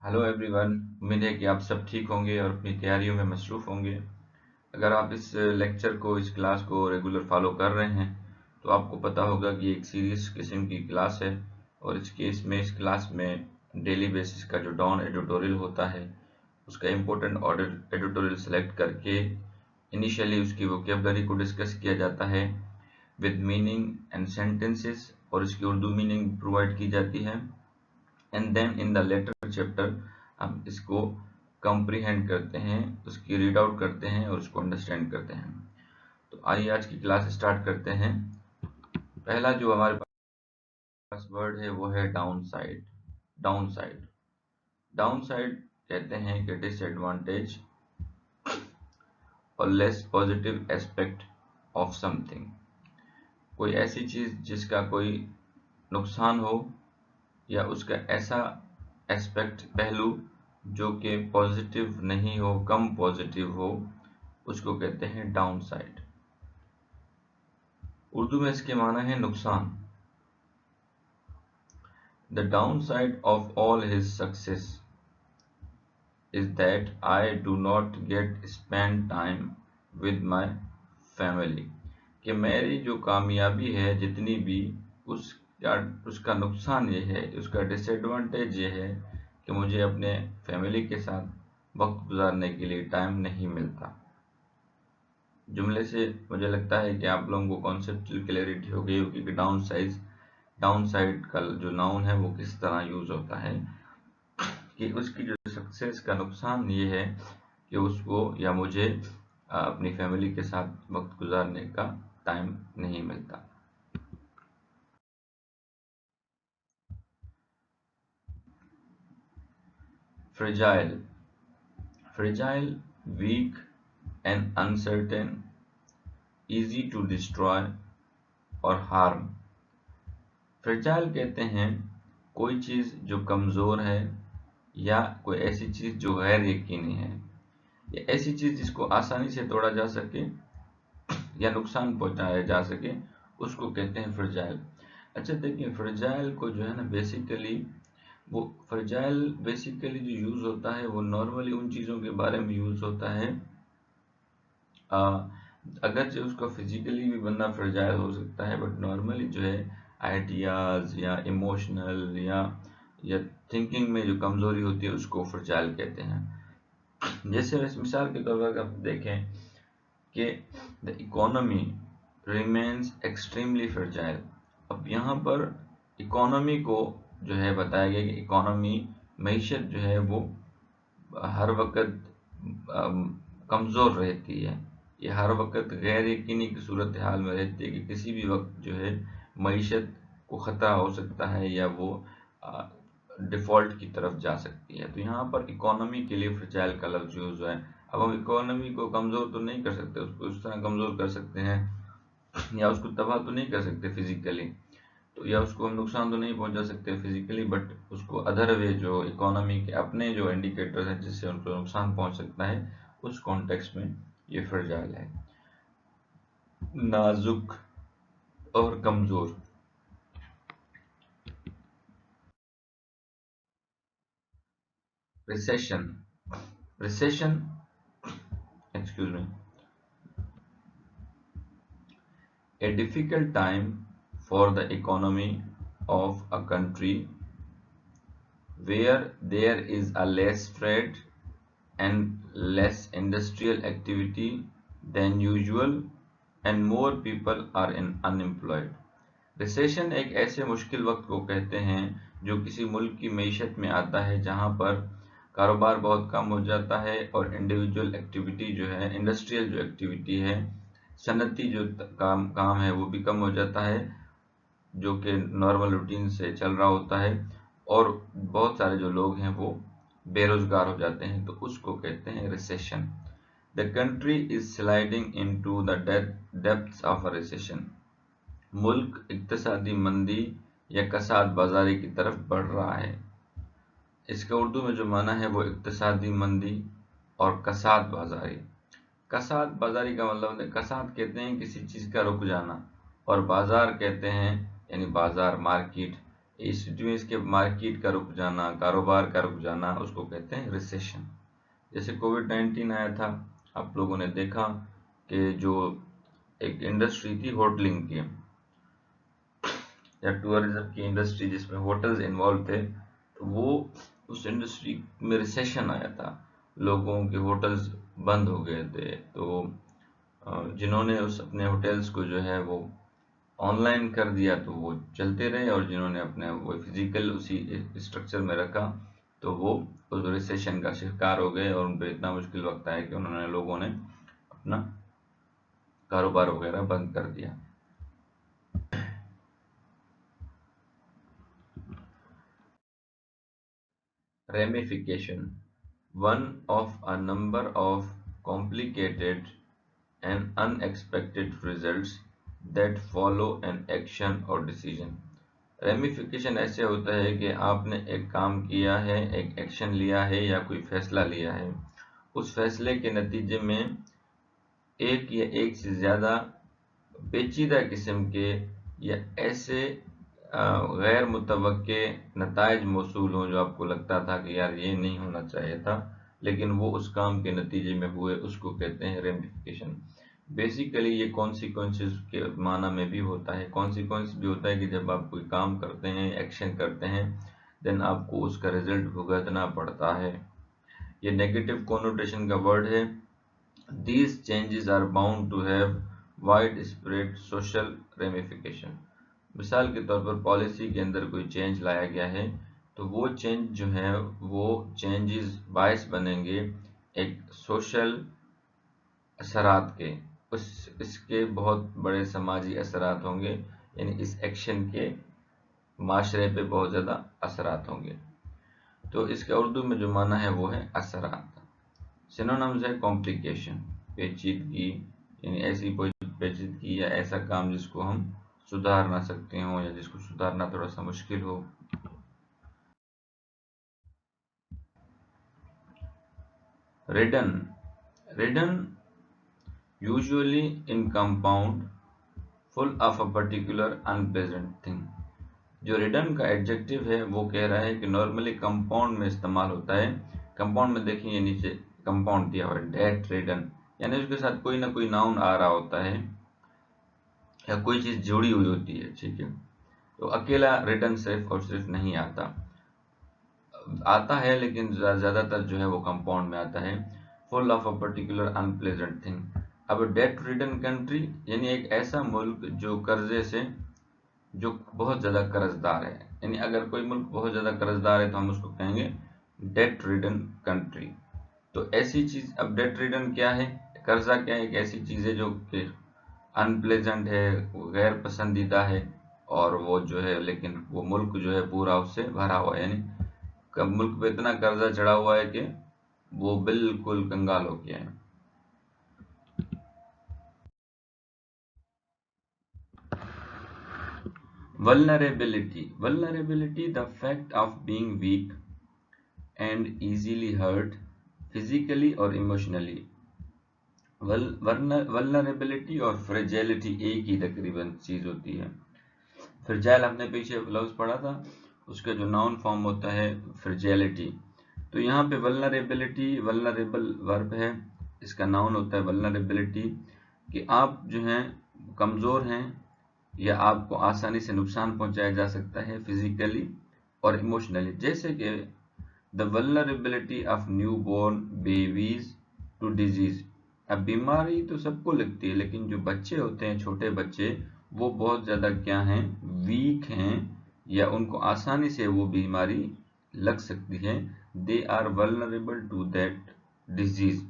Hello everyone. उम्मीद है कि आप सब ठीक होंगे और अपनी तैयारियों में मसरूफ़ होंगे। अगर आप इस लेक्चर को, इस क्लास को रेगुलर फॉलो कर रहे हैं तो आपको पता होगा कि एक सीरियस किस्म की क्लास है और इस क्लास में डेली बेसिस का जो डाउन एडिटोरियल होता है उसका इम्पोर्टेंट ऑर्डर एडिटोरियल सेलेक्ट करके इनिशियली उसकी वोकेबलरी को डिस्कस किया जाता है विद मीनिंग एंड सेंटेंसेस, और इसकी उर्दू मीनिंग प्रोवाइड की जाती है। And then in the later chapter हम इसको कंप्रीहेंड करते हैं, उसकी रीड आउट करते हैं और उसको अंडरस्टैंड करते हैं। तो आइए आज की क्लास स्टार्ट करते हैं। पहला जो हमारे पास वर्ड है वो है down side. Down side down side कहते हैं कि डिसएडवांटेज और less positive aspect of something. कोई ऐसी चीज जिसका कोई नुकसान हो या उसका ऐसा एस्पेक्ट, पहलू जो कि पॉजिटिव नहीं हो, कम पॉजिटिव हो, उसको कहते हैं डाउन साइड। उर्दू में इसके माना है नुकसान। The down side of all his success is that I do not gate spend time with my family. कि मेरी जो कामयाबी है जितनी भी, उसका नुकसान ये है, उसका डिसएडवांटेज ये है कि मुझे अपने फैमिली के साथ वक्त गुजारने के लिए टाइम नहीं मिलता। जुमले से मुझे लगता है कि आप लोगों को कॉन्सेप्चुअल क्लैरिटी हो गई होगी कि डाउन साइड का जो नाउन है वो किस तरह यूज होता है। कि उसकी जो सक्सेस का नुकसान ये है कि उसको या मुझे अपनी फैमिली के साथ वक्त गुजारने का टाइम नहीं मिलता। Fragile fragile, weak and uncertain, easy to destroy और हार्म। फ्रेजाइल कहते हैं कोई चीज़ जो कमज़ोर है या कोई ऐसी चीज़ जो गैर यकीनी है या ऐसी चीज़ जिसको आसानी से तोड़ा जा सके या नुकसान पहुंचाया जा सके, उसको कहते हैं फ्रेजाइल। अच्छा देखिए, फ्रेजाइल को जो है ना बेसिकली जो यूज़ होता है वो नॉर्मली उन चीज़ों के बारे में यूज़ होता है अगर जो उसका फिजिकली भी बंदा फ्रेजाइल हो सकता है, बट नॉर्मली जो है आइडियाज़ या इमोशनल या थिंकिंग में जो कमज़ोरी होती है उसको फ्रेजाइल कहते हैं। जैसे मिसाल के तौर पर आप देखें कि the economy remains extremely fragile. अब यहाँ पर इकोनॉमी को जो है बताया गया कि इकोनॉमी, मईशत जो है वो हर वक्त कमज़ोर रहती है। ये हर वक्त गैर यकीनी की सूरत हाल में रहती है कि किसी भी वक्त जो है मईशत को ख़तरा हो सकता है या वो डिफ़ॉल्ट की तरफ जा सकती है। तो यहाँ पर इकोनॉमी के लिए फ्रेजाइल का लफ्ज़ यूज़ है। अब हम इकोनॉमी को कमज़ोर तो नहीं कर सकते, उसको उस तरह कमज़ोर कर सकते हैं या उसको तबाह तो नहीं कर सकते फिजिकली, तो या उसको हम नुकसान तो नहीं पहुंचा सकते फिजिकली, बट उसको अदर वे जो इकोनॉमी के अपने जो इंडिकेटर्स हैं जिससे उनको नुकसान पहुंच सकता है, उस कॉन्टेक्स्ट में ये फ्रेजाइल है। नाजुक और कमज़ोर। Recession recession excuse me, a difficult time for the economy of a country where there is a less trade and less industrial activity than usual and more people are unemployed। Recession एक ऐसे मुश्किल वक्त को कहते हैं जो किसी मुल्क की मईशत में आता है जहां पर कारोबार बहुत कम हो जाता है और इंडिविजुअल एक्टिविटी जो है, इंडस्ट्रियल जो एक्टिविटी है, सनती जो काम है वो भी कम हो जाता है जो कि नॉर्मल रूटीन से चल रहा होता है, और बहुत सारे जो लोग हैं वो बेरोजगार हो जाते हैं, तो उसको कहते हैं recession. The country is sliding into the depths of a recession. मुल्क इक्तसादी मंदी या कसाद बाजारी की तरफ बढ़ रहा है। इसका उर्दू में जो माना है वो इक्तसादी मंदी और कसाद बाजारी। कसाद बाजारी का मतलब है, कसाद कहते हैं किसी चीज़ का रुक जाना, और बाजार कहते हैं यानी बाजार, मार्केट, इस स्थिति में इसके मार्केट का रुक जाना, कारोबार का रुक जाना, उसको कहते हैं रिसेशन। जैसे कोविड-19 आया था, आप लोगों ने देखा कि जो एक इंडस्ट्री थी होटलिंग की या टूरिज्म की इंडस्ट्री जिसमें होटल्स इन्वॉल्व थे, तो वो उस इंडस्ट्री में रिसेशन आया था, लोगों के होटल्स बंद हो गए थे। तो जिन्होंने उस अपने होटल्स को जो है वो ऑनलाइन कर दिया तो वो चलते रहे, और जिन्होंने अपने वो फिजिकल उसी स्ट्रक्चर में रखा तो वो उस रिसेशन का शिकार हो गए, और उन पर इतना मुश्किल वक्त आया कि उन्होंने लोगों ने अपना कारोबार वगैरह बंद कर दिया। Ramification, one of a number of complicated and unexpected results that follow an action or decision। Ramification ऐसे होता है कि आपने एक काम किया है, एक एक्शन लिया है या कोई फैसला लिया है, उस फैसले के नतीजे में एक या एक से ज़्यादा पेचीदा किस्म के या ऐसे गैर मुतवक्के नताइज मौसूल हों जो आपको लगता था कि यार ये नहीं होना चाहिए था, लेकिन वो उस काम के नतीजे में हुए, उसको कहते हैं रेमिफिकेशन। बेसिकली ये कॉन्सिक्वेंसेस के माना में भी होता है। कॉन्सिक्वेंस भी होता है कि जब आप कोई काम करते हैं, एक्शन करते हैं, देन आपको उसका रिजल्ट भुगतना पड़ता है। ये नेगेटिव कोनोटेशन का वर्ड है। These changes are bound to have widespread social ramification। मिसाल के तौर पर पॉलिसी के अंदर कोई चेंज लाया गया है, तो वो चेंज जो है वो चेंजेस बायस बनेंगे एक सोशल असरात के, इसके बहुत बड़े समाजी असरात होंगे, यानी इस एक्शन के माशरे पे बहुत ज़्यादा असरात होंगे। तो इसका उर्दू में जो माना है वो है असरात। सिनोनिम्स है कॉम्प्लिकेशन, पेचीदगी, यानी ऐसी कोई पेचीदगी या ऐसा काम जिसको हम सुधार ना सकते हो या जिसको सुधारना थोड़ा सा मुश्किल हो। Ridden, ridden usually in compound full of a particular unpleasant thing. जो रिडन का एडजेक्टिव है वो कह रहा है कि नॉर्मली कंपाउंड में इस्तेमाल होता है। कंपाउंड में देखिए नीचे कंपाउंड दिया हुआ है, डेट रिडन, यानी उसके साथ कोई ना कोई नाउन आ रहा होता है या कोई चीज जुड़ी हुई होती है, ठीक है। तो अकेला रिटर्न सिर्फ और सिर्फ नहीं आता, आता है लेकिन ज्यादातर जो है वो कंपाउंड में आता है। Full of a particular unpleasant thing. अब डेट रिडन कंट्री यानी एक ऐसा मुल्क जो कर्जे से, जो बहुत ज्यादा कर्जदार है, यानी अगर कोई मुल्क बहुत ज्यादा कर्जदार है तो हम उसको कहेंगे डेट रिडन कंट्री। तो ऐसी चीज, अब डेट रिडन क्या है, कर्जा क्या है, एक ऐसी चीज है जो कि अनप्लेजेंट है, गैर पसंदीदा है, और वो जो है लेकिन वो मुल्क जो है पूरा उससे भरा हुआ है, यानी मुल्क पे इतना कर्जा चढ़ा हुआ है कि वो बिल्कुल कंगाल हो गया है। Vulnerability, vulnerability, the fact of being weak and easily hurt physically or emotionally। Vulnerability और फ्रेजिलिटी एक ही तकरीबन चीज होती है। फ्रेजाइल हमने पीछे लफ्ज पढ़ा था, उसका जो नाउन फॉर्म होता है फ्रेजिलिटी। तो यहाँ पे वल्नरेबिलिटी, वल्नरेबल वर्ब है, इसका नाउन होता है वल्नरेबिलिटी, कि आप जो हैं कमज़ोर हैं या आपको आसानी से नुकसान पहुंचाया जा सकता है फिजिकली और इमोशनली। जैसे कि the vulnerability of newborn babies to disease. अब बीमारी तो सबको लगती है, लेकिन जो बच्चे होते हैं, छोटे बच्चे, वो बहुत ज़्यादा क्या हैं, वीक हैं, या उनको आसानी से वो बीमारी लग सकती है। They are vulnerable to that disease.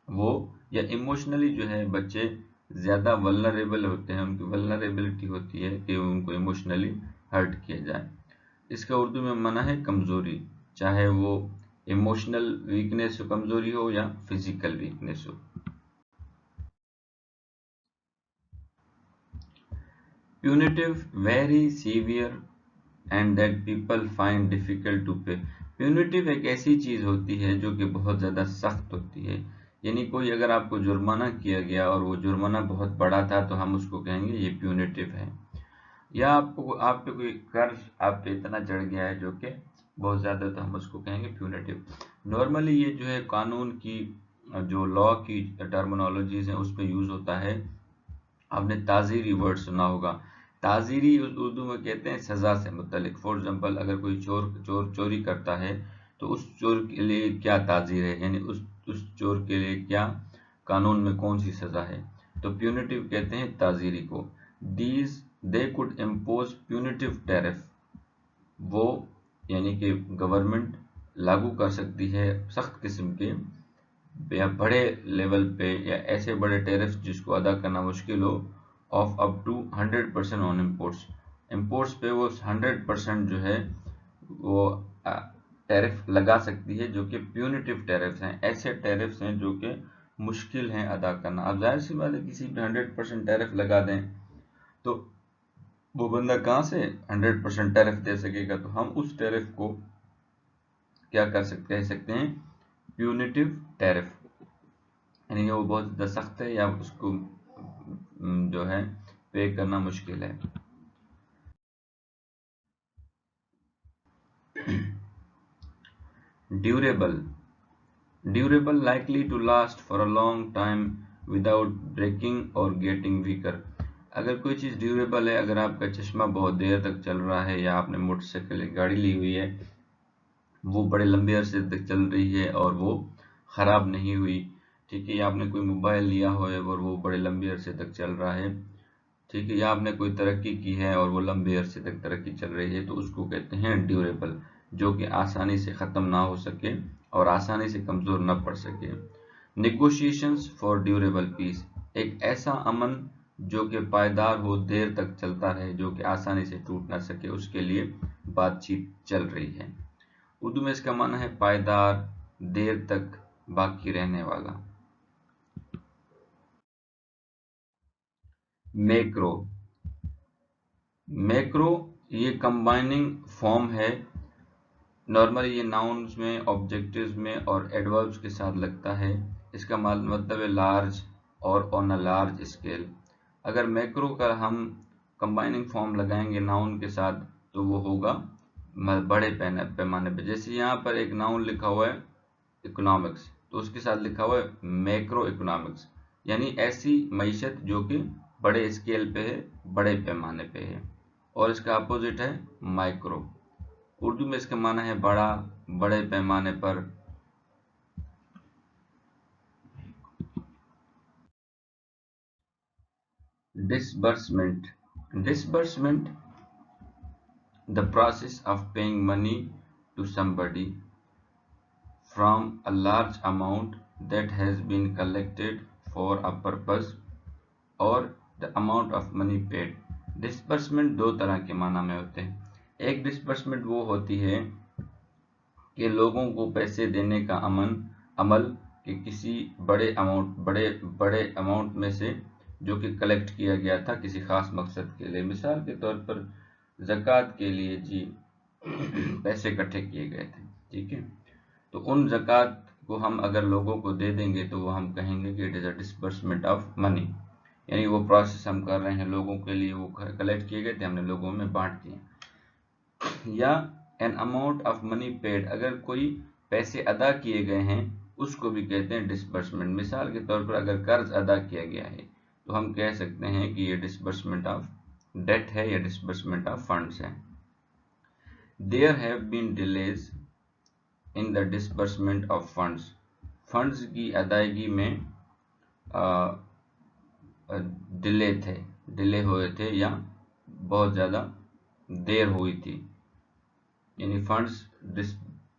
वो या इमोशनली जो है बच्चे ज़्यादा वल्नरेबल होते हैं, उनकी वल्नरेबिलिटी होती है कि उनको इमोशनली हर्ट किया जाए। इसका उर्दू में माना है कमज़ोरी, चाहे वो इमोशनल वीकनेस हो, कमज़ोरी हो, या फिजिकल वीकनेस हो। Punitive, very severe and that people find difficult to pay। Punitive एक ऐसी चीज होती है जो कि बहुत ज्यादा सख्त होती है, यानी कोई अगर आपको जुर्माना किया गया और वो जुर्माना बहुत बड़ा था तो हम उसको कहेंगे ये प्यूनिटिव है। या आपको आप पे कोई कर्ज आप पे इतना चढ़ गया है जो कि बहुत ज़्यादा, तो हम उसको कहेंगे प्यूनेटिव। नॉर्मली ये जो है कानून की जो लॉ की टर्मिनोलॉजीज हैं उस पे यूज़ होता है। आपने ताज़ीरी वर्ड सुना होगा। ताज़ीरी उर्दू में कहते हैं सज़ा से मुतल्लिक। फॉर एग्जांपल अगर कोई चोरी करता है तो उस चोर के लिए क्या ताज़ीर है, यानी उस चोर के लिए क्या कानून में कौन सी सज़ा है, तो प्यूनिटिव कहते हैं ताज़ीरी को। These they could impose punitive tariff, वो यानी कि गवर्नमेंट लागू कर सकती है सख्त किस्म के या बड़े लेवल पे या ऐसे बड़े टैरिफ जिसको अदा करना मुश्किल हो, of up to 100% on imports. Imports पे वो 100% जो है वो टैरिफ लगा सकती है, जो कि प्यूनिटिव टैरिफ्स हैं। ऐसे टैरिफ्स हैं जो कि मुश्किल हैं अदा करना। अब जाहिर सी बात है किसी पे 100% टैरिफ लगा दें तो वो बंदा कहाँ से 100% टैरिफ दे सकेगा, तो हम उस टैरिफ को क्या कह सकते हैं प्यूनिटिव टैरिफ, यानी वो बहुत ज़्यादा सख्त है या उसको जो है पे करना मुश्किल है। Durable, durable likely to last for a long time without breaking और गेटिंग वीकर। अगर कोई चीज़ ड्यूरेबल है, अगर आपका चश्मा बहुत देर तक चल रहा है या आपने मोटरसाइकिल गाड़ी ली हुई है, वो बड़े लंबे अरसे तक चल रही है और वो ख़राब नहीं हुई, ठीक है, या आपने कोई मोबाइल लिया हो और वो बड़े लंबे अरसे तक चल रहा है, ठीक है, या आपने कोई तरक्की की है और वो लंबे अरसे तक तरक्की चल रही है, तो उसको कहते हैं ड्यूरेबल, जो कि आसानी से ख़त्म ना हो सके और आसानी से कमज़ोर न पड़ सके। नेगोशिएशंस फॉर ड्यूरेबल पीस, एक ऐसा अमन जो कि पायदार हो, देर तक चलता रहे, जो कि आसानी से टूट ना सके, उसके लिए बातचीत चल रही है। उर्दू में इसका माना है पायदार, देर तक बाकी रहने वाला। मैक्रो, मैक्रो ये कंबाइनिंग फॉर्म है। नॉर्मली ये नाउन्स में, ऑब्जेक्टिव्स में और एडवर्ब्स के साथ लगता है। इसका मतलब है लार्ज और ऑन अ लार्ज स्केल। अगर मैक्रो का हम कंबाइनिंग फॉर्म लगाएंगे नाउन के साथ तो वो होगा बड़े पैमाने पे। जैसे यहाँ पर एक नाउन लिखा हुआ है इकोनॉमिक्स, तो उसके साथ लिखा हुआ है मैक्रो इकोनॉमिक्स, यानी ऐसी मईशत जो कि बड़े स्केल पे है, बड़े पैमाने पे है। और इसका अपोजिट है माइक्रो। उर्दू में इसका माना है बड़ा, बड़े पैमाने पर। Disbursement, disbursement the process of paying money to somebody from a large amount that has been collected for a purpose or the amount of money paid। Disbursement दो तरह के माना में होते हैं। एक डिस्बर्समेंट वो होती है कि लोगों को पैसे देने का अमल कि किसी बड़े अमाउंट में से जो कि कलेक्ट किया गया था किसी खास मकसद के लिए। मिसाल के तौर पर ज़कात के लिए जी पैसे इकट्ठे किए गए थे, ठीक है, तो उन ज़कात को हम अगर लोगों को दे देंगे तो वो हम कहेंगे कि it is a disbursement of money, यानी वो प्रोसेस हम कर रहे हैं लोगों के लिए, वो कलेक्ट किए गए थे, हमने लोगों में बांट दिए। या an amount of money paid, अगर कोई पैसे अदा किए गए हैं उसको भी कहते हैं डिसबर्समेंट। मिसाल के तौर पर अगर कर्ज अदा किया गया है तो हम कह सकते हैं कि ये डिसबर्समेंट ऑफ डेट है या डिसबर्समेंट ऑफ फंड्स है। There have been delays in the disbursement of funds, funds की अदायगी में डिले हुए थे या बहुत ज़्यादा देर हुई थी, यानी फंड्स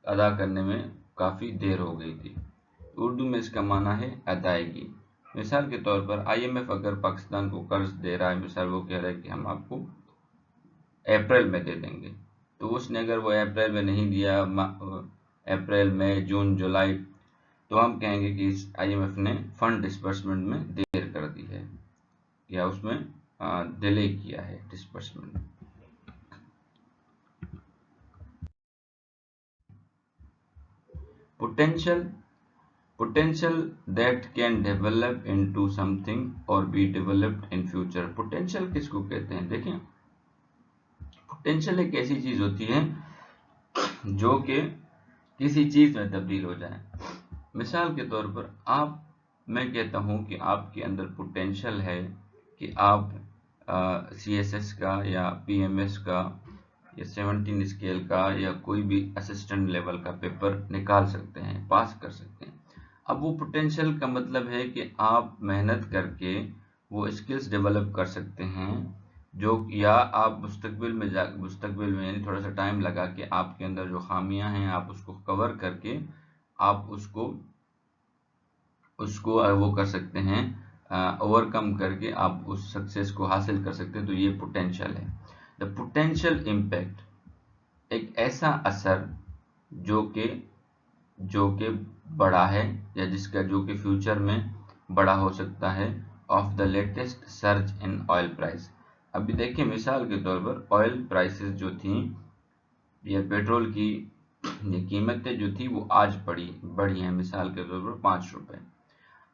अदा करने में काफ़ी देर हो गई थी। उर्दू में इसका माना है अदायगी। मिसाल के तौर पर IMF अगर पाकिस्तान को कर्ज दे रहा है, मिसाल वो कह रहा है कि हम आपको अप्रैल में दे देंगे, तो उसने अगर वो अप्रैल में नहीं दिया, अप्रैल मई जून जुलाई, तो हम कहेंगे कि इस IMF ने फंड डिस्बर्समेंट में देर कर दी है या उसमें डिले किया है disbursement. Potential that can develop into something or be developed in future. Potential किसको कहते हैं, देखें, पोटेंशियल एक ऐसी चीज होती है जो कि किसी चीज में तब्दील हो जाए। मिसाल के तौर पर मैं कहता हूं कि आपके अंदर पोटेंशियल है कि आप CSS का या PMS का या 17 स्केल का या कोई भी असिस्टेंट लेवल का पेपर निकाल सकते हैं, पास कर सकते हैं। अब वो पोटेंशियल का मतलब है कि आप मेहनत करके वो स्किल्स डेवलप कर सकते हैं, जो या आप मुस्तकबिल में यानी थोड़ा सा टाइम लगा के आपके अंदर जो खामियां हैं आप उसको कवर करके आप उसको वो कर सकते हैं, ओवरकम करके आप उस सक्सेस को हासिल कर सकते हैं। तो ये पोटेंशियल है। द पोटेंशियल इम्पैक्ट एक ऐसा असर जो कि बड़ा है या जो कि फ्यूचर में बड़ा हो सकता है of the latest surge in oil price. अभी देखिए मिसाल के तौर पर ऑयल प्राइसेस जो थी या पेट्रोल की ये कीमतें जो थी वो आज बढ़ी हैं। मिसाल के तौर पर 5 रुपए।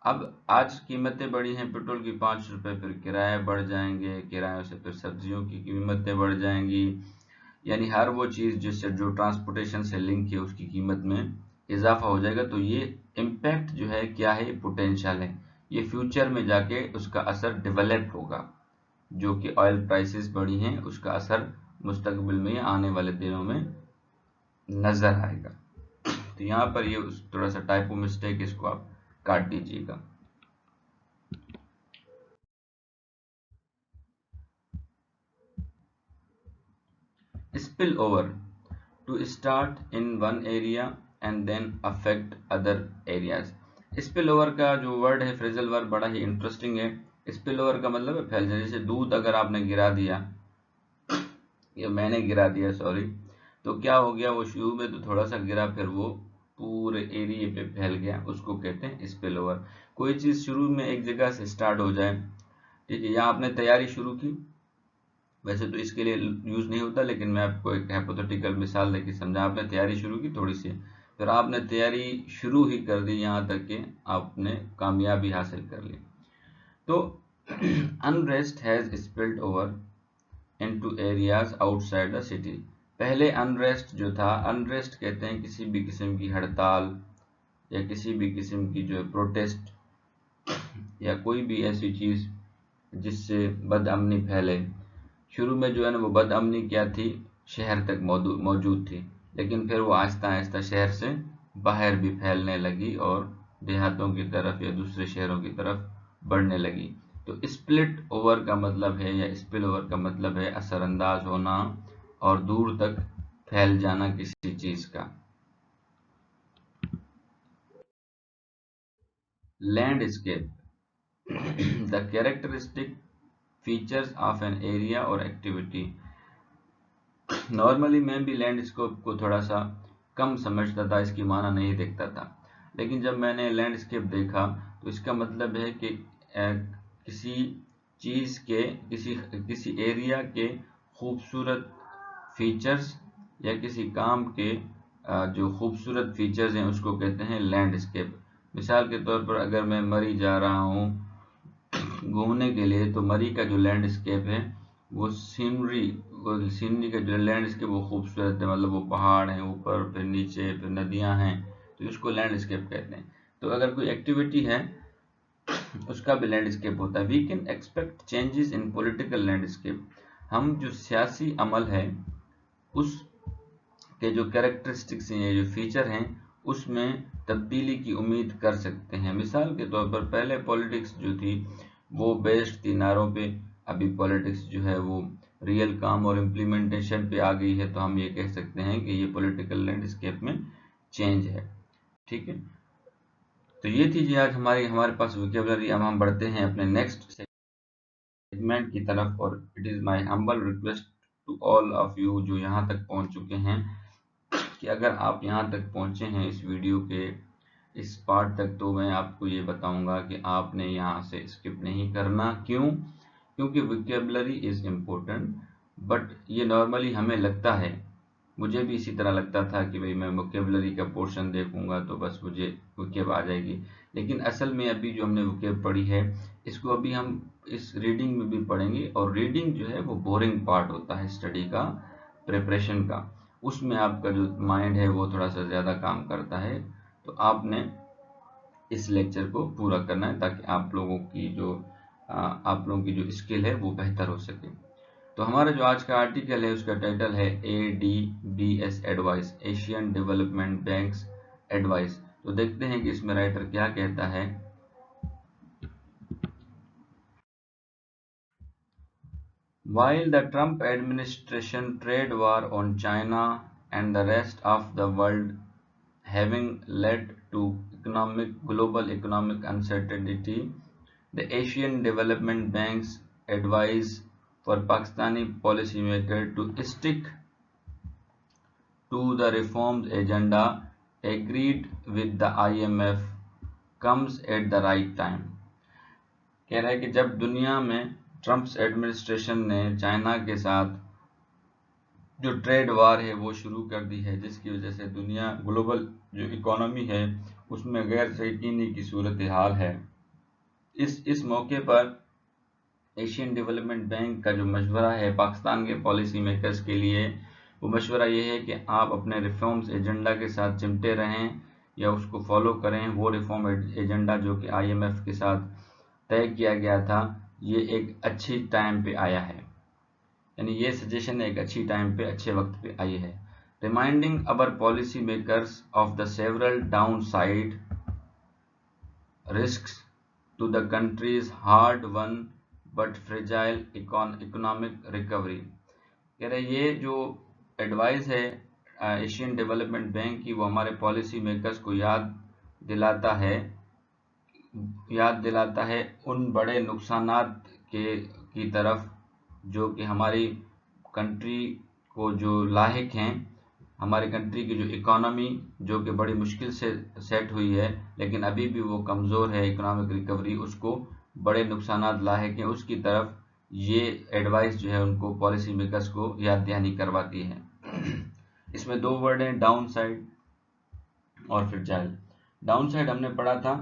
अब आज कीमतें बढ़ी हैं पेट्रोल की 5 रुपए, फिर किराए बढ़ जाएंगे, किरायों से फिर सब्जियों की कीमतें बढ़ जाएंगी, यानी हर वो चीज जो ट्रांसपोर्टेशन से लिंक है उसकी कीमत में इजाफा हो जाएगा। तो ये इम्पैक्ट जो है क्या है, पोटेंशियल है। ये फ्यूचर में जाके उसका असर डेवलप होगा, जो कि ऑयल प्राइसेस बढ़ी हैं उसका असर मुस्तकबिल में या आने वाले दिनों में नजर आएगा। तो यहाँ पर ये थोड़ा सा टाइपो मिस्टेक, इसको आप काट दीजिएगा। Spill over to start in one area and then affect other areas. Spill over का जो वर्ड है, फ्रेजल वर्ड, बड़ा ही इंटरेस्टिंग है। स्पिल ओवर का मतलब है फैल जाना। जैसे दूध अगर आपने गिरा दिया या मैंने गिरा दिया सॉरी, तो क्या हो गया, वो शुरू में तो थोड़ा सा गिरा, फिर वो पूरे एरिया पे फैल गया, उसको कहते हैं स्पिल ओवर। कोई चीज शुरू में एक जगह से स्टार्ट हो जाए, ठीक है, यहाँ आपने तैयारी शुरू की, वैसे तो इसके लिए यूज नहीं होता, लेकिन मैं आपको एक हाइपोथेटिकल मिसाल देके समझा। आपने तैयारी शुरू की थोड़ी सी, फिर आपने तैयारी शुरू ही कर दी यहाँ तक कि आपने कामयाबी हासिल कर ली। तो unrest has spread over into areas outside the city. पहले अनरेस्ट जो था, अनरेस्ट कहते हैं किसी भी किस्म की हड़ताल या किसी भी किस्म की जो है प्रोटेस्ट या कोई भी ऐसी चीज जिससे बदअमनी फैले। शुरू में जो है ना वो बदअमनी क्या थी, शहर तक मौजूद थी, लेकिन फिर वो आहिस्ता आहिस्ता शहर से बाहर भी फैलने लगी और देहातों की तरफ या दूसरे शहरों की तरफ बढ़ने लगी। तो स्प्लिट ओवर का मतलब है या स्पिल ओवर का मतलब है असरअंदाज होना और दूर तक फैल जाना किसी चीज का। Landscape the characteristic features of an area और एक्टिविटी। नॉर्मली मैं भी लैंडस्केप को थोड़ा सा कम समझता था, इसकी माना नहीं देखता था, लेकिन जब मैंने लैंडस्केप देखा तो इसका मतलब है कि किसी चीज के किसी एरिया के खूबसूरत फीचर्स या किसी काम के जो खूबसूरत फीचर्स हैं उसको कहते हैं लैंडस्केप। मिसाल के तौर पर अगर मैं मरी जा रहा हूँ घूमने के लिए, तो मरी का जो लैंडस्केप है वो सीनरी का जो लैंडस्केप वो खूबसूरत है, मतलब वो पहाड़ हैं ऊपर, फिर नीचे, फिर नदियां हैं, तो इसको लैंडस्केप कहते हैं। तो अगर कोई एक्टिविटी है उसका भी लैंडस्केप होता है। We can expect changes in political landscape. हम जो सियासी अमल है उस के जो कैरेक्टरिस्टिक्स हैं, जो फीचर हैं, उसमें तब्दीली की उम्मीद कर सकते हैं। मिसाल के तौर पर पहले पॉलिटिक्स जो थी वो बेस्ड थी नारों पे, अभी पॉलिटिक्स जो है वो रियल काम और इम्प्लीमेंटेशन पे आ गई है। तो हम ये कह सकते हैं कि ये पॉलिटिकल लैंडस्केप में चेंज है। ठीक है, तो ये थी जी आज हमारे पास वोकैबुलरी। अब हम बढ़ते हैं अपने नेक्स्ट सेगमेंट की तरफ, और it is my humble request to all of you जो यहाँ तक पहुँच चुके हैं, कि अगर आप यहाँ तक पहुँचे हैं इस वीडियो के इस पार्ट तक, तो मैं आपको ये बताऊंगा कि आपने यहाँ से स्किप नहीं करना। क्यों? क्योंकि वोकैबुलरी इज इम्पोर्टेंट, बट ये नॉर्मली हमें लगता है, मुझे भी इसी तरह लगता था कि भाई मैं वोकैबुलरी का पोर्शन देखूंगा तो बस मुझे वोकैब आ जाएगी, लेकिन असल में अभी जो हमने वोकैब पढ़ी है इसको अभी हम इस रीडिंग में भी पढ़ेंगे, और रीडिंग जो है वो बोरिंग पार्ट होता है स्टडी का। प्रिपरेशन का, उसमें आपका जो माइंड है वो थोड़ा सा ज़्यादा काम करता है। तो आपने इस लेक्चर को पूरा करना है ताकि आप लोगों की जो स्किल है वो बेहतर हो सके। तो हमारा जो आज का आर्टिकल है उसका टाइटल है ADBS advice, Asian development banks advice. तो देखते हैं कि इसमें राइटर क्या कहता है। While the Trump administration trade war on China and the rest of the world having led to global economic uncertainty, the Asian Development Bank's advice for Pakistani policymakers to stick to the reforms agenda agreed with the IMF comes at the right time। कह रहा है कि जब दुनिया में Trump administration ने China के साथ जो ट्रेड वार है वो शुरू कर दी है, जिसकी वजह से दुनिया ग्लोबल जो इकोनॉमी है उसमें गैर यकीनी की सूरत हाल है। इस मौके पर एशियन डेवलपमेंट बैंक का जो मशवरा है पाकिस्तान के पॉलिसी मेकर्स के लिए, वो मशवरा ये है कि आप अपने रिफॉर्म्स एजेंडा के साथ चिमटे रहें या उसको फॉलो करें। वो रिफॉर्म एजेंडा जो कि IMF के साथ तय किया गया था, ये एक अच्छी टाइम पे आया है, यानी ये सजेशन एक अच्छी टाइम पे, अच्छे वक्त पे आई है। Reminding our policy makers of the several downside risk to the country's hard won but fragile economic recovery. कह रहे ये जो एडवाइस है एशियन डेवलपमेंट बैंक की, वो हमारे पॉलिसी मेकर्स को याद दिलाता है उन बड़े नुकसानात की तरफ जो कि हमारी कंट्री को जो लाहिक हैं। हमारी कंट्री की जो इकोनॉमी जो कि बड़ी मुश्किल से सेट हुई है, लेकिन अभी भी वो कमज़ोर है, इकोनॉमिक रिकवरी उसको बड़े नुकसानात लाहिक हैं, उसकी तरफ ये एडवाइस जो है उनको पॉलिसी मेकर्स को याद दहानी करवाती है। इसमें दो वर्ड हैं, डाउन साइड और फ्रेजाइल। डाउन साइड हमने पढ़ा था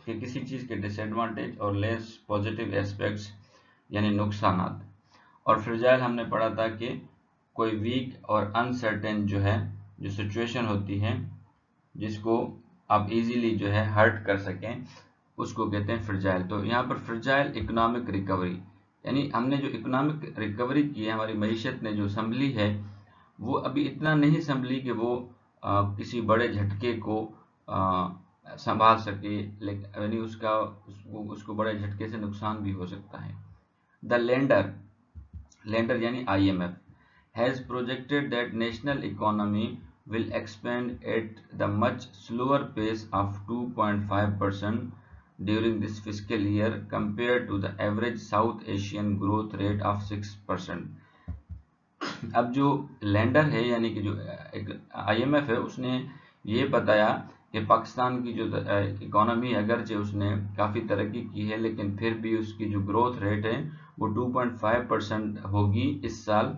कि किसी चीज़ के डिसएडवांटेज और लेस पॉजिटिव एस्पेक्ट्स यानी नुकसानात, और फ्रेजाइल हमने पढ़ा था कि कोई वीक और अनसर्टेन जो सिचुएशन होती है जिसको आप इजीली जो है हर्ट कर सकें, उसको कहते हैं फ्रेजाइल। तो यहाँ पर फ्रेजाइल इकोनॉमिक रिकवरी, यानी हमने जो इकोनॉमिक रिकवरी की है, हमारी मईशत ने जो संभली है वो अभी इतना नहीं संभली कि वो किसी बड़े झटके को संभाल सके, लेकिन यानी उसको बड़े झटके से नुकसान भी हो सकता है। द लेंडर यानी IMF has projected that national economy will expand at the much slower pace of 2.5% during this fiscal year compared to the average South Asian growth rate of 6%। अब जो लेंडर है यानी कि जो IMF है, उसने ये बताया कि पाकिस्तान की जो इकोनॉमी अगरचे उसने काफ़ी तरक्की की है, लेकिन फिर भी उसकी जो ग्रोथ रेट है वो 2.5% होगी इस साल।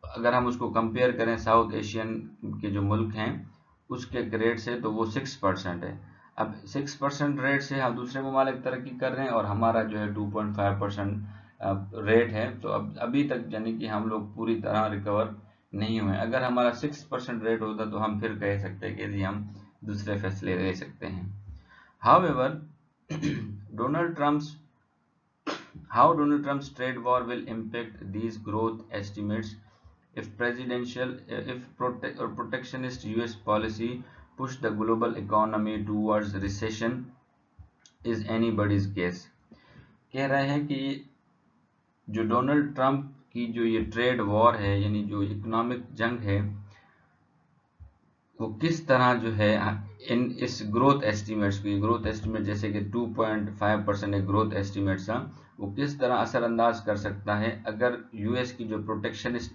अगर हम उसको कंपेयर करें साउथ एशियन के जो मुल्क हैं उसके रेट से, तो वो 6% है। अब 6% रेट से हम दूसरे ममालिक तरक्की कर रहे हैं और हमारा जो है 2.5% रेट है। तो अब अभी तक यानी कि हम लोग पूरी तरह रिकवर नहीं हुए। अगर हमारा 6% रेट होता तो हम फिर कह सकते हैं कि जी हम दूसरे फैसले ले सकते हैं। However how Donald Trump's trade war will impact these growth estimates if protectionist US policy push the global economy towards recession is anybody's guess। कह रहे हैं कि जो डोनाल्ड ट्रंप की जो ये ट्रेड वॉर है यानी जो इकोनॉमिक जंग है, वो किस तरह जो है इस ग्रोथ एस्टिमेट जैसे कि 2.5% एक ग्रोथ एस्टिमेट था, वो किस तरह असरअंदाज कर सकता है अगर यूएस की जो प्रोटेक्शनिस्ट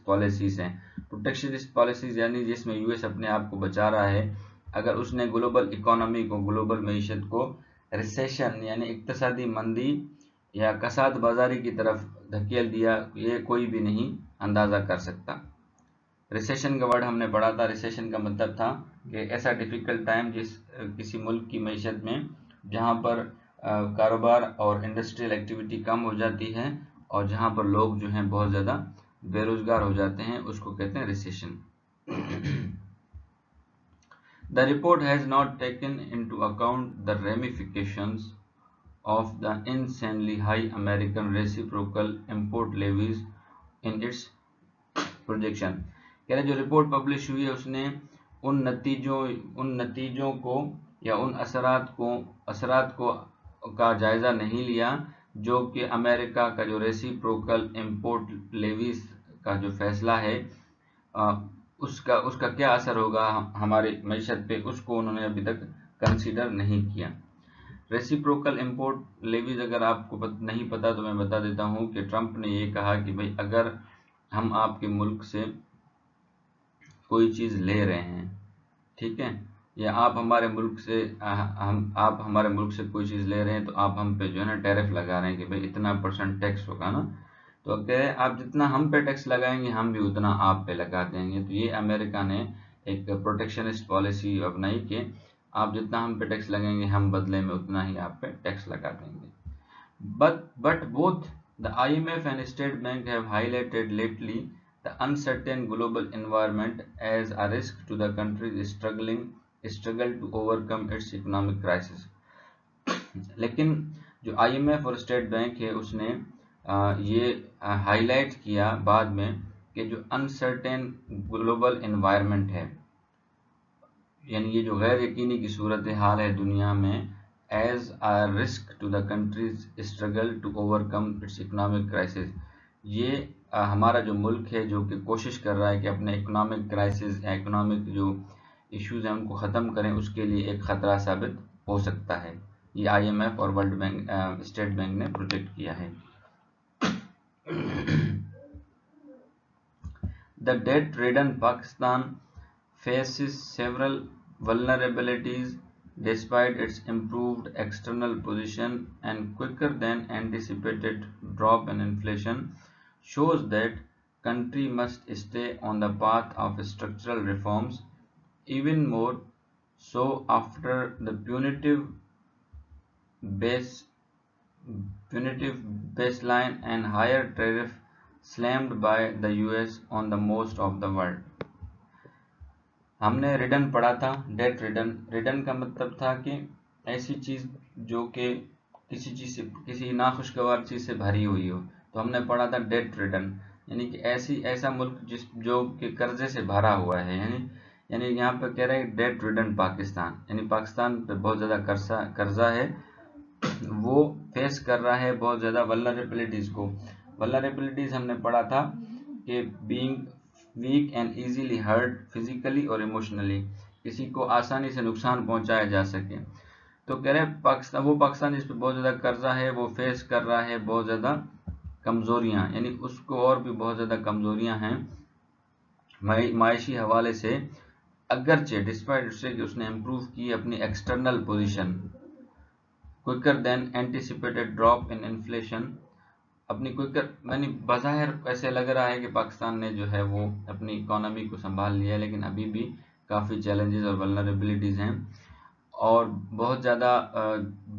पॉलिसीज यानी जिसमें यूएस अपने आप को बचा रहा है, अगर उसने ग्लोबल इकोनॉमी को, ग्लोबल मईशत को रिसेशन यानी इक्तसादी मंदी या कसाद बाजारी की तरफ धकेल दिया, ये कोई भी नहीं अंदाज़ा कर सकता। रिसेशन का वर्ड हमने पढ़ा था। रिसेशन का मतलब था कि ऐसा डिफ़िकल्ट टाइम किसी मुल्क की मईशत में जहाँ पर कारोबार और इंडस्ट्रियल एक्टिविटी कम हो जाती है और जहाँ पर लोग जो हैं बहुत ज़्यादा बेरोजगार हो जाते हैं, उसको कहते हैं recession. The report has not taken into account the ramifications of the insanely high American reciprocal import levies in its projection। कह रहे जो रिपोर्ट पब्लिश हुई है उसने उन नतीजों को या उन असरात को का जायजा नहीं लिया जो कि अमेरिका का जो रेसिप्रोकल इंपोर्ट लेवीज का जो फैसला है उसका क्या असर होगा हमारी मईशत पे, उसको उन्होंने अभी तक कंसीडर नहीं किया। रेसिप्रोकल इंपोर्ट लेवीज अगर आपको नहीं पता तो मैं बता देता हूं कि ट्रंप ने ये कहा कि भाई अगर हम आपके मुल्क से कोई चीज़ ले रहे हैं, ठीक है, या आप हमारे मुल्क से आप हमारे मुल्क से कोई चीज़ ले रहे हैं तो आप हम पे जो है ना टैरिफ लगा रहे हैं कि भाई इतना % टैक्स होगा ना, तो कहे आप जितना हम पे टैक्स लगाएंगे हम भी उतना आप पे लगा देंगे। तो ये अमेरिका ने एक प्रोटेक्शनिस्ट पॉलिसी अपनाई कि आप जितना हम पे टैक्स लगाएंगे हम बदले में उतना ही आप पे टैक्स लगा देंगे। But both the IMF and State Bank have highlighted lately the uncertain global environment as a risk to the country's struggle to overcome its economic crisis। लेकिन जो IMF और स्टेट बैंक है उसने ये हाईलाइट किया बाद में कि जो अनसर्टेन ग्लोबल एनवायरनमेंट है, यानी ये जो गैर यकीनी की सूरत हाल है दुनिया में, as a risk to the country's struggle to overcome its economic crisis, ये हमारा जो मुल्क है जो कि कोशिश कर रहा है कि अपने इकोनॉमिक क्राइसिस या इकोनॉमिक जो इश्यूज हैं उनको ख़त्म करें, उसके लिए एक ख़तरा साबित हो सकता है। ये IMF और वर्ल्ड बैंक स्टेट बैंक ने प्रोजेक्ट किया है। The debt-ridden Pakistan faces several vulnerabilities despite its improved external position, and quicker than anticipated drop in inflation shows that country must stay on the path of structural reforms, even more so after the punitive baseline and higher tariff slammed by the US on the most of the world। हमने ridden पढ़ा था, date ridden का मतलब था कि ऐसी चीज जो कि किसी नाखुशगवार चीज से भरी हुई हो, तो हमने पढ़ा था डेट रिडन, यानी कि ऐसा मुल्क जो कि कर्जे से भरा हुआ है, यानी यहाँ पे कह रहे हैं डेट रिडन पाकिस्तान, यानी पाकिस्तान पे बहुत ज्यादा कर्जा है, वो फेस कर रहा है बहुत ज्यादा वल्नरेबिलिटीज को। वल्नरेबिलिटीज हमने पढ़ा था कि being weak and easily hurt physically और इमोशनली, किसी को आसानी से नुकसान पहुंचाया जा सके। तो कह रहे पाकिस्तान जिस पे बहुत ज्यादा कर्जा है वो फेस कर रहा है बहुत ज्यादा कमजोरियां, यानी उसको और भी बहुत ज्यादा कमजोरियां हैं मायशी हवाले से, अगरचे डिस्पाइट उससे कि उसने इम्प्रूव की अपनी external position, quicker than anticipated drop in inflation, अपनी क्विकर मैंने बाज़ाहिर ऐसे लग रहा है कि पाकिस्तान ने जो है वो अपनी इकोनॉमी को संभाल लिया है, लेकिन अभी भी काफ़ी चैलेंजेस और वल्नरेबिलिटीज़ हैं और बहुत ज़्यादा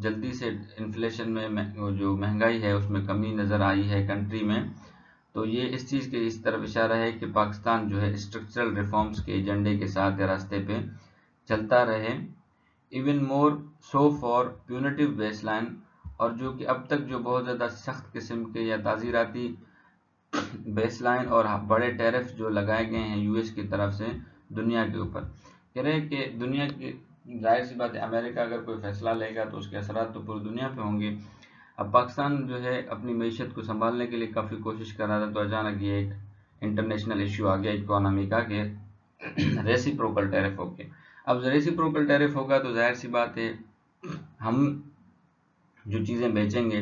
जल्दी से इन्फ्लेशन में जो महंगाई है उसमें कमी नज़र आई है कंट्री में। तो ये इस चीज़ के इस तरफ इशारा है कि पाकिस्तान जो है स्ट्रक्चरल रिफॉर्म्स के एजेंडे के साथ या रास्ते पे चलता रहे, even more so for punitive baseline, और जो कि अब तक जो बहुत ज़्यादा सख्त किस्म के या ताज़ीराती बेसलाइन और बड़े टैरिफ जो लगाए गए हैं US की तरफ से दुनिया के ऊपर। कह रहे हैं कि दुनिया की जाहिर सी बात है अमेरिका अगर कोई फैसला लेगा तो उसके असरात तो पूरी दुनिया पे होंगे। अब पाकिस्तान जो है अपनी मीशत को संभालने के लिए काफ़ी कोशिश कर रहा था, तो अचानक ये एक इंटरनेशनल इश्यू आ गया इकोनॉमी का कि रेसिप्रोकल टैरिफ हो गया। अब रेसिप्रोकल टैरिफ होगा तो जाहिर सी बात है हम जो चीज़ें बेचेंगे,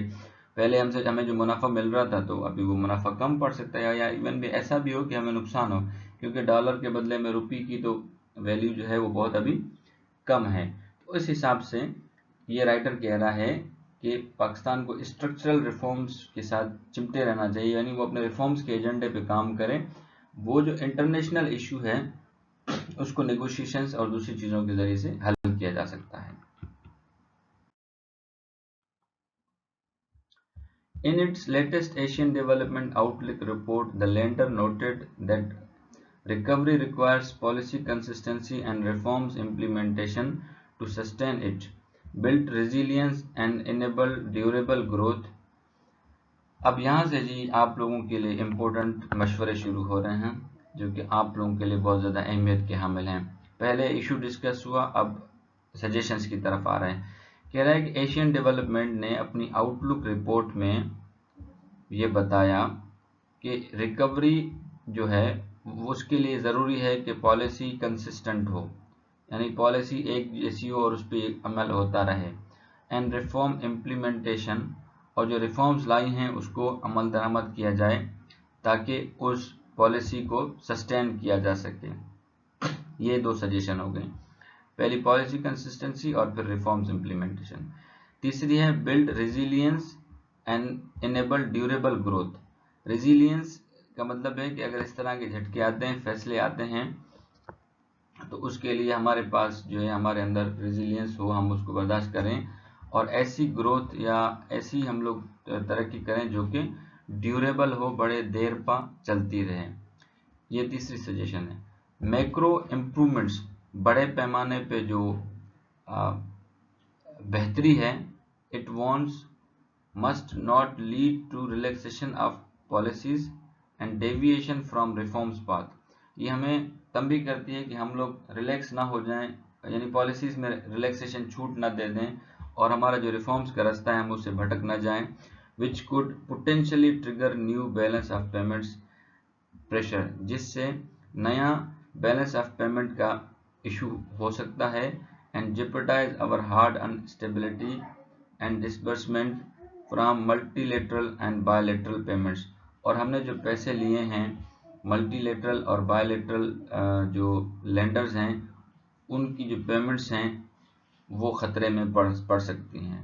पहले हमें जो मुनाफा मिल रहा था तो अभी वो मुनाफा कम पड़ सकता है, या इवन भी ऐसा भी हो कि हमें नुकसान हो, क्योंकि डॉलर के बदले में रुपये की तो वैल्यू जो है वो बहुत अभी कम है। तो इस हिसाब से ये राइटर कह रहा है कि पाकिस्तान को स्ट्रक्चरल रिफॉर्म्स के साथ चिपटे रहना चाहिए, यानी वो अपने रिफॉर्म्स के एजेंडे पे काम करें। वो जो इंटरनेशनल इशू है उसको नेगोशिएशंस और दूसरी चीज़ों के जरिए से हल किया जा सकता है। In its latest Asian Development Outlook report, the lender noted that recovery requires policy consistency and reforms implementation to sustain it, build resilience and enable durable growth. अब यहाँ से जी आप लोगों के लिए इम्पोर्टेंट मशवरे शुरू हो रहे हैं जो कि आप लोगों के लिए बहुत ज़्यादा अहमियत के हामिल हैं। पहले इशू डिस्कस हुआ, अब सजेशंस की तरफ आ रहे हैं। कह रहा है कि एशियन डेवलपमेंट ने अपनी आउटलुक रिपोर्ट में ये बताया कि रिकवरी जो है उसके लिए ज़रूरी है कि पॉलिसी कंसिस्टेंट हो, यानी पॉलिसी एक जैसी हो और उस पर अमल होता रहे, एंड रिफॉर्म इम्प्लीमेंटेशन, और जो रिफॉर्म्स लाई हैं उसको अमल दरामद किया जाए ताकि उस पॉलिसी को सस्टेन किया जा सके। ये दो सजेशन हो गए, पहली पॉलिसी कंसिस्टेंसी और फिर रिफॉर्म्स इम्प्लीमेंटेशन। तीसरी है build resilience and enable durable growth. Resilience का मतलब है कि अगर इस तरह के झटके आते हैं, फैसले आते हैं, तो उसके लिए हमारे पास जो है हमारे अंदर रेजिलियंस हो, हम उसको बर्दाश्त करें और ऐसी ग्रोथ या ऐसी हम लोग तरक्की करें जो कि ड्यूरेबल हो, बड़े देर पा चलती रहे। ये तीसरी सजेशन है। मैक्रो इम्प्रूवमेंट्स, बड़े पैमाने पे जो बेहतरी है, it wants must not lead to relaxation of policies and deviation from reforms path. ये हमें तंबीह करती है कि हम लोग रिलैक्स ना हो जाएं, यानी पॉलिसीज में रिलैक्सेशन छूट ना दे दें और हमारा जो रिफॉर्म्स का रास्ता है हम उससे भटक ना जाएं, which could potentially trigger new balance of payments pressure, जिससे नया बैलेंस ऑफ पेमेंट का इशू हो सकता है, and jeopardise our hard earn stability and disbursement from multilateral and bilateral payments. और हमने जो पैसे लिए हैं मल्टीलेटरल और बायलेटरल जो लेंडर्स हैं उनकी जो पेमेंट्स हैं वो खतरे में पड़ सकती हैं।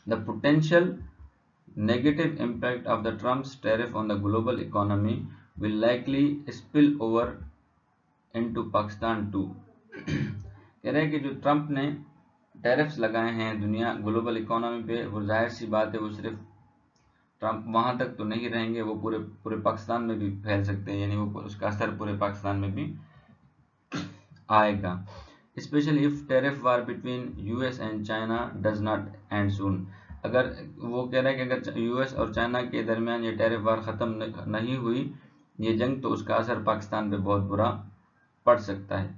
The potential negative impact of the Trump's tariff on the global economy will likely spill over into Pakistan too. कह रहे हैं कि जो ट्रम्प ने टैरिफ्स लगाए हैं दुनिया ग्लोबल इकोनॉमी पे, वो जाहिर सी बात है वो सिर्फ ट्रम्प वहां तक तो नहीं रहेंगे, वो पूरे पाकिस्तान में भी फैल सकते हैं, यानी वो उसका असर पूरे पाकिस्तान में भी आएगा। Specially if tariff war between US and China does not and soon. अगर वो कह रहा है कि अगर यूएस और चाइना के दरमियान ये टैरिफ वार ख़त्म नहीं हुई ये जंग, तो उसका असर पाकिस्तान पे बहुत बुरा पड़ सकता है।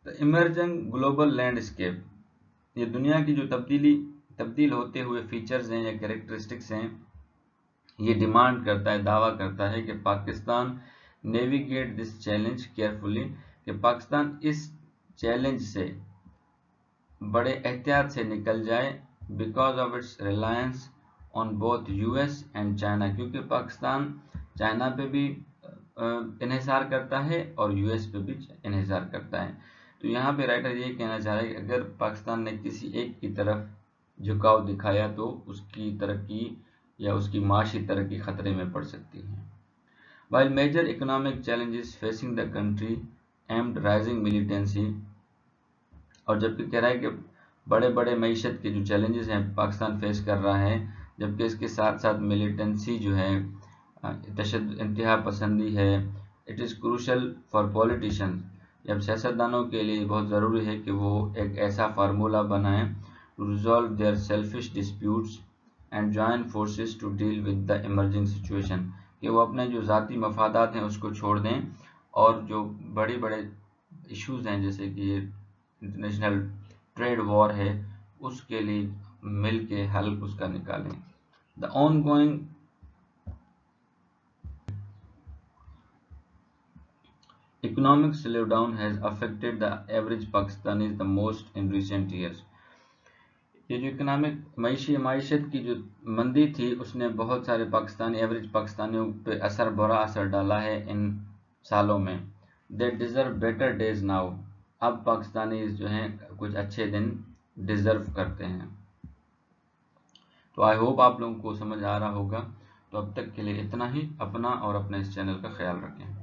द इमर्जिंग ग्लोबल लैंडस्केप, ये दुनिया की जो तब्दील होते हुए फीचर्स हैं या कैरेक्टरिस्टिक्स हैं, ये डिमांड करता है, दावा करता है कि Pakistan navigate this challenge carefully, कि पाकिस्तान इस चैलेंज से बड़े एहतियात से निकल जाए, because of its reliance on both US and China, क्योंकि पाकिस्तान चाइना पे भी इन्हिसार करता है और यूएस पे भी इन्हिसार करता है। तो यहाँ पे राइटर ये कहना चाह रहे हैं कि अगर पाकिस्तान ने किसी एक की तरफ झुकाव दिखाया तो उसकी तरक्की या उसकी माशी तरक्की खतरे में पड़ सकती है। While major economic challenges facing the country amid rising militancy, और जबकि कह रहा है कि बड़े बड़े मईशत के जो चैलेंजेस हैं पाकिस्तान फेस कर रहा है, जबकि इसके साथ साथ मिलिटेंसी जो है, तशद्दुद, इंतहा पसंदी है, it is crucial for politicians. जब सियासतदानों के लिए बहुत ज़रूरी है कि वो एक ऐसा फार्मूला बनाएं to resolve their selfish disputes and join forces to deal with the emerging situation, कि वो अपने जो ज़ाती मफादात हैं उसको छोड़ दें और जो बड़े बड़े इश्यूज़ हैं जैसे कि ये इंटरनेशनल ट्रेड वॉर है उसके लिए मिल के हल उसका निकालें। The ongoing economic slowdown has affected the average Pakistanis the most in recent years. ये जो इकोनॉमिक माइशत की जो मंदी थी उसने बहुत सारे पाकिस्तानी एवरेज पाकिस्तानियों पे बुरा असर डाला है इन सालों में। They deserve better days now, अब पाकिस्तानी जो हैं कुछ अच्छे दिन डिज़र्व करते हैं। तो आई होप आप लोगों को समझ आ रहा होगा। तो अब तक के लिए इतना ही। अपना और अपने इस चैनल का ख्याल रखें।